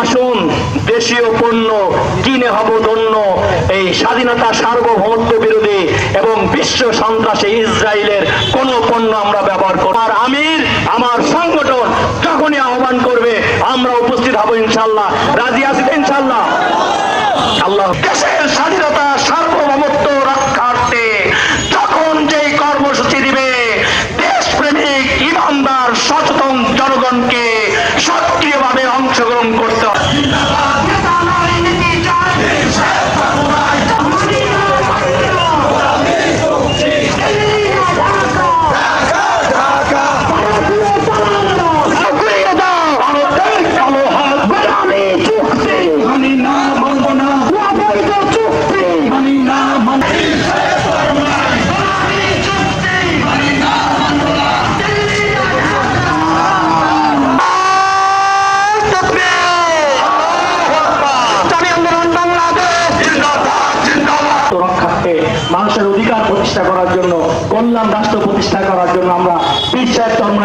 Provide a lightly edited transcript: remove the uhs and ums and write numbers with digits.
আসুন দেশীয় পণ্য কিনে হব ধন্য। এই স্বাধীনতা সার্বভৌমত্ব বিরোধী এবং বিশ্ব সন্ত্রাসী ইসরায়েলের কোন পণ্য আমরা ব্যবহার করব। আর আমির আমার সংগঠন যখনই আহ্বান করবে আমরা উপস্থিত হব ইনশাআল্লাহ। রাজি আছি তো ইনশাআল্লাহ? আল্লাহ দেশের স্বাধীনতা সার্বভৌমত্ব রক্ষার্থে যখন যেই কর্মসূচি দিবে দেশপ্রেমিক ইমানদার সচেতন জনগণকে সক্রিয়ভাবে অংশগ্রহণ করতে হবে। মানুষের অধিকার প্রতিষ্ঠা করার জন্য, কল্যাণ রাষ্ট্র প্রতিষ্ঠা করার জন্য আমরা বিশ্বাস